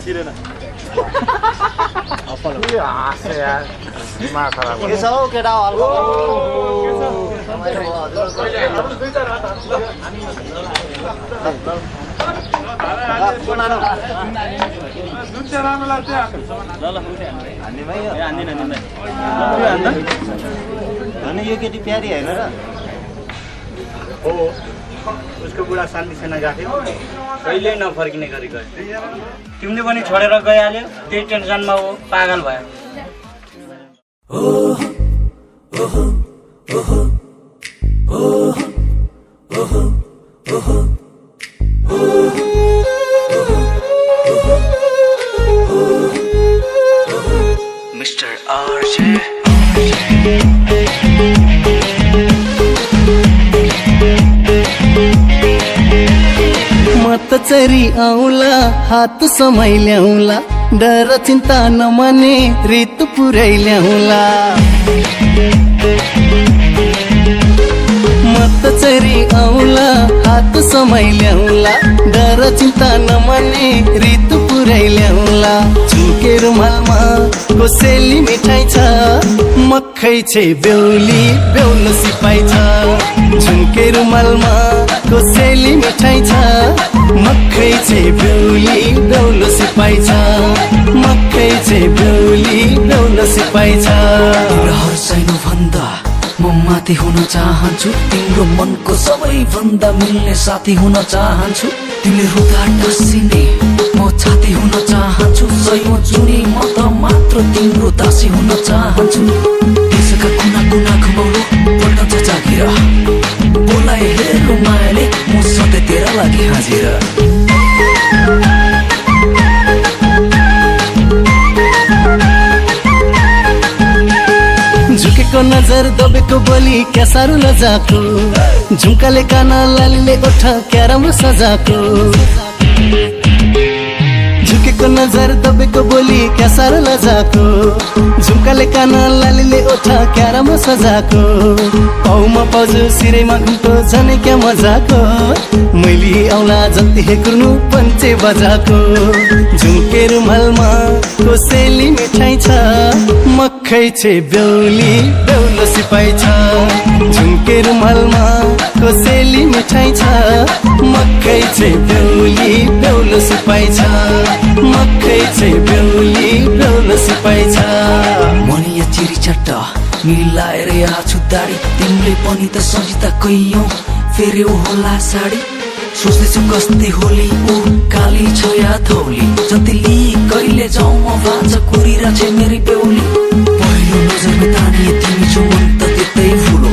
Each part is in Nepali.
छिरेन के हाँस यार दिमाग खराब के छ हौ केटा हल्का अनि यो केटी प्यारी हैन र हो उसको बुढा शान्ति सेना गएको कहिले नफर्किने गरी गयो तिमीले पनि छोडेर गइहाल्यो त्यही टेन्सनमा हो पागल भयो Mr. RJ मत चरी आउला हात समय ल्याउला डर चिन्ता नमाने ऋतु पुरै ल्याउला मत चरी आउला हात समय ल्याउला डर चिन्ता नमाने ऋतु पुरै ल्याउला झुके रुमालमा कोसेली मिठाई छ मक्खै छे बेउली बेउल सिपाई छ झुके रुमालमा कोसेली मिठाई छ मक्खै छे बेउली बेउल सिपाई छ मक्खै छे बेउली बेउल सिपाई छ रहर छैन भन्दा म माथि हुन चाहन्छु तिम्रो मनको सबैभन्दा मिल्ने साथी हुन चाहन्छु तिमीले रुदा टसिने म छाती हुन चाहन्छु सयौं जुनी म त मात्र तिम्रो दासी हुन चाहन्छु देशका कुना कुना घुमाउनु पल्ट जागिर बोलाए हेर्नु मायाले म सधैँ तेरा लागि हाजिर झुकेको नजर दबेको बोली क्या साह्रो लजाको झुम्काले कान लालीले ओठ क्या राम्रो सजाको झुकेको नजर दबेको बोली क्या साह्रो लजाको झुम्काले कान लालीले ओठ क्या राम्रो सजाको पाउमा पाउजु सिरैमा घुम्को झनै क्या मजाको मैले आउला जति हेकुर्नु पञ्चे बजाको झुम्के रुमालमा कोसेली मिठाई छ मक्खै छे बेउली बेउलो सिपाई छ झुम्के रुमालमा कोसेली मिठाई छ मक्खै छे बेउली बेउलो सिपाई छ मक्खै छे बेउली बेउलो सिपाई छ मनिया चिरी चट्ट मिलाएर आछु दाडी तिमीले पनि त सजिता कैयौं फेर्यौ होला साडी सोच्दैछु कस्तै होली ओ काली छ या थौली जतिली कहिले जाउँ म भान्ज कुरिरा छे मेरी बेउली पहिलो नजरमै तानिए तिमी छौ मन त त्यतै फुलो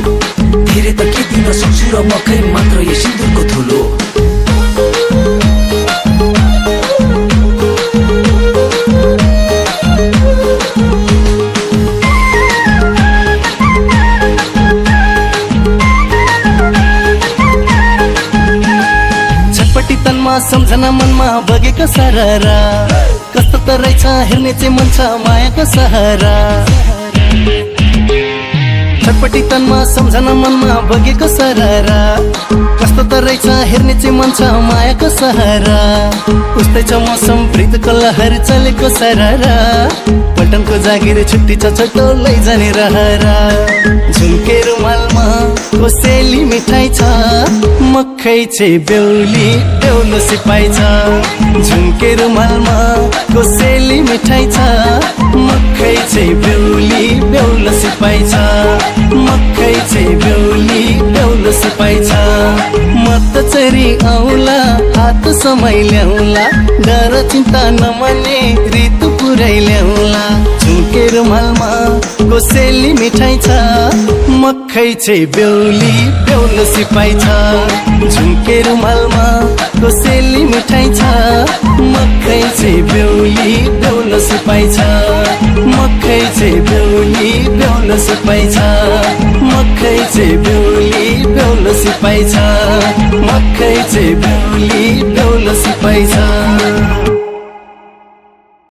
धेरै त के दिन सक्छु र मकै मात्र यो सिन्दुरको धुलो सम्झना मनमा बगेको सररा कस्तो त रहेछ हेर्ने चाहिँ मन छ मायाको सहारा छटपटी तनमा सम्झना मनमा बगेको सररा कस्तो त रहेछ हेर्ने चाहिँ मन छ मायाको सहारा उस्तै छ मौसम प्रीतको लहर चलेको सररा पल्टनको जागिर छुट्टी छ छोटो लैजाने रहरा झुम्के रुमालमा कोसेली मिठाई छ मक्खै छे बेउली बेउलो सिपाई छ झुम्के रुमालमा कोसेली मिठाई छ मक्खै छे बेउली बेउलो सिपाई छ मक्खै छे बेउली बेउलो सिपाई छ मत चरी आउला हात समय ल्याउला डर चिन्ता नमाने ऋतु पुरै ल्याउला झुम्के रुमालमा कोसेली मिठाई छ मक्खै छे बेउली बेउलो सिपाई छ झुम्के रुमालमा कोसेली मिठाई छ मक्खै छे बेउली बेउलो सिपाई छ मक्खै छे बेउली बेउलो सिपाई छ मक्खै छे बेउली बेउलो सिपाई छ मक्खै छे बेउली बेउलो सिपाई छ